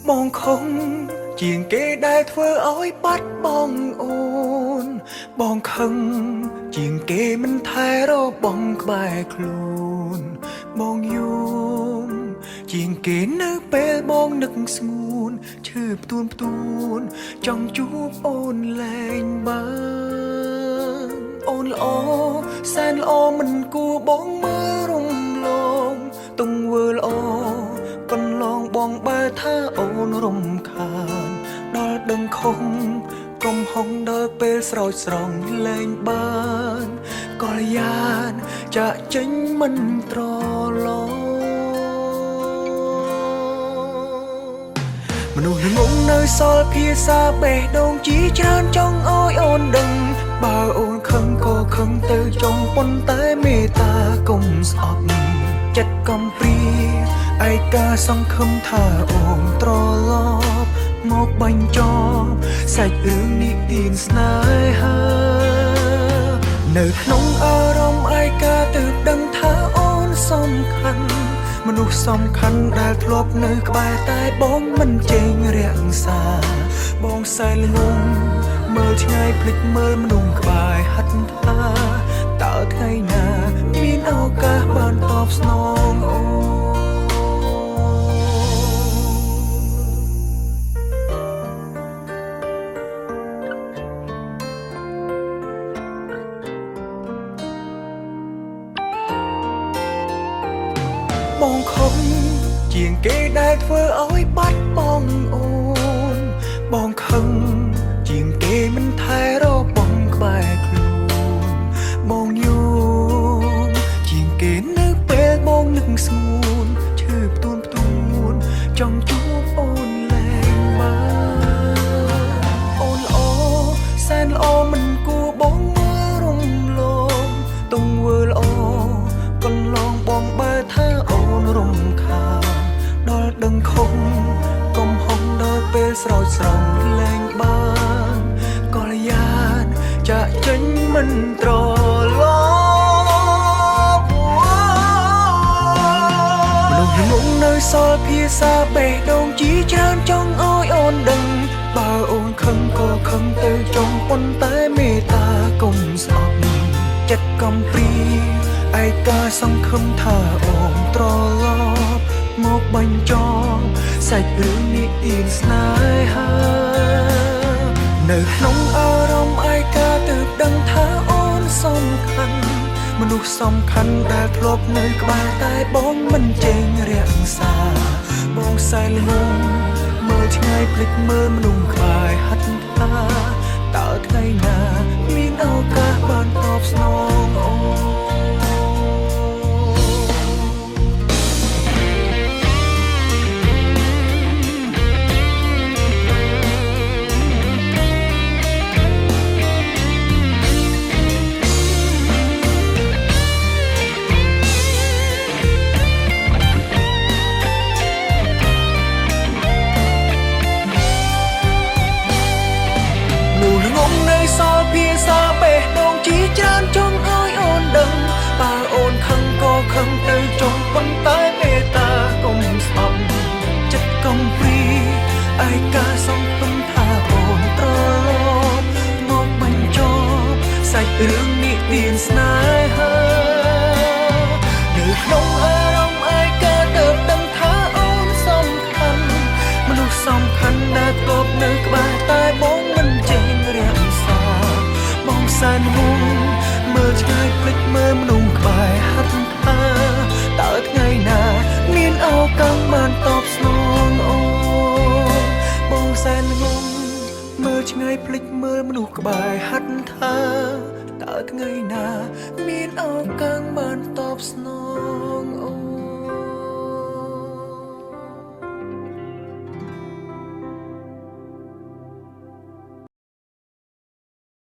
បងខំជាងគេដែលធ្វើឲ្យបាត់បង់អូនបងខឹងជាងគេមិនថែរកបងក្បែរខ្លួនបងយំជាងគេនៅពេលបងនឹកស្ងួនឈឺផ្ទួនចង់ជួបអូនលែងបានអូនល្អសែនល្អមិនគួរបងមើលរំលងទង្វើល្អកន្លងបងបើថាអូនរំខានដល់ដឹងខំកំហុងដល់ពេលស្រោចស្រង់លែងបានក៏យ៉ានចាក់ចេញមិនត្រឡប់មនុស្សងងនៅសល់ភាសាបេះដូងជីច្រើនចង់ឲ្យអូនដឹងបើអូនខឹងក៏ខឹងទៅចង់ប៉ុន្តែមេត្តាកុំស្អប់ចិត្តកំព្រាឯកាសង្ឃឹមថាអូនត្រឡប់មកបញ្ចប់សាច់រឿងនិទានស្នេហានៅក្នុងអារម្មណ៍ឯកាទើបដឹងថាអូនសំខាន់មនុស្សសំខាន់ដែលធ្លាប់នៅក្បែរតែបងមិនចេញរាំងសាបងសែនល្ងងមើលឆ្ងាយភ្លេចមើលមនុស្សក្បែរហិតថាតើថ្ងៃណាមានឱកាសបានតបស្នងអូបងខំជាងគេដែលធ្វើឲ្យបាត់បង់អូនបងខឹងជាងគេមិនថែរកបងក្បែរខ្លួនបងយំជាងគេនៅពេលបងនឹកស្ងួនឈឺផ្ទួនចង់ជួបអូនលែងបានអូនល្អសែនល្អមិនគួរបងមើលរំលងទង្វើល្អកន្លងបងបើថាអូនរំខានដល់ដឹងខំកំហុងដល់ពេលស្រោចស្រង់លែងបានក៏យ៉ានចាក់ចេញមិនត្រឡប់មនុស្សងងនៅសល់ភាសាបេះដូងជីច្រើនចង់ឲ្យអូនដឹងបើអូនខឹងក៏ខឹងទៅចង់ប៉ុន្តែមេត្តាកុំស្អប់ចិត្តកំព្រាឯកាសង្ឃឹមថាអូនត្រឡប់មកបញ្ចប់សាច់រឿងនិទានស្នេហានៅក្នុងអារម្មណ៍ឯកាទើបដឹងថាអូនសំខាន់មនុស្សសំខាន់ដែលធ្លាប់នៅក្បែរតែបងមិនចេញរាំងសាបងសែនល្ងងមើលឆ្ងាយភ្លេចមើលមនុស្សក្បែរហិតថាតើថ្ងៃណាមានឱកាសបានតបស្នងអូសល់ភាសាបេះដូងជីច្រើនចង់ឲ្យអូនដឹងបើអូនខឹងក៏ខឹងទៅចង់ប៉ុន្តែមេត្តាកុំស្អប់ចិត្តកំព្រាឯកាសង្ឃឹមថាអូនត្រឡប់មកបញ្ចប់សាច់រឿងនិទានស្នេហានៅក្នុងអារម្មណ៍ឯកាទើបដឹងថាអូនសំខាន់មនុស្សសំខាន់ដែលធ្លាប់នៅក្បែរតែបងមិនចេញរាំងបងសែនងងមើលឆ្ងាយភ្លេចមើលមនុស្សក្បែរហិតថាតើថ្ងៃណាមានឱកាសបានតបស្នងអូបងសែនងងមើលឆ្ងាយភ្លេចមើលមនុស្សក្បែរហិតថាតើថ្ងៃណាមានឱកាសបានតបស្នង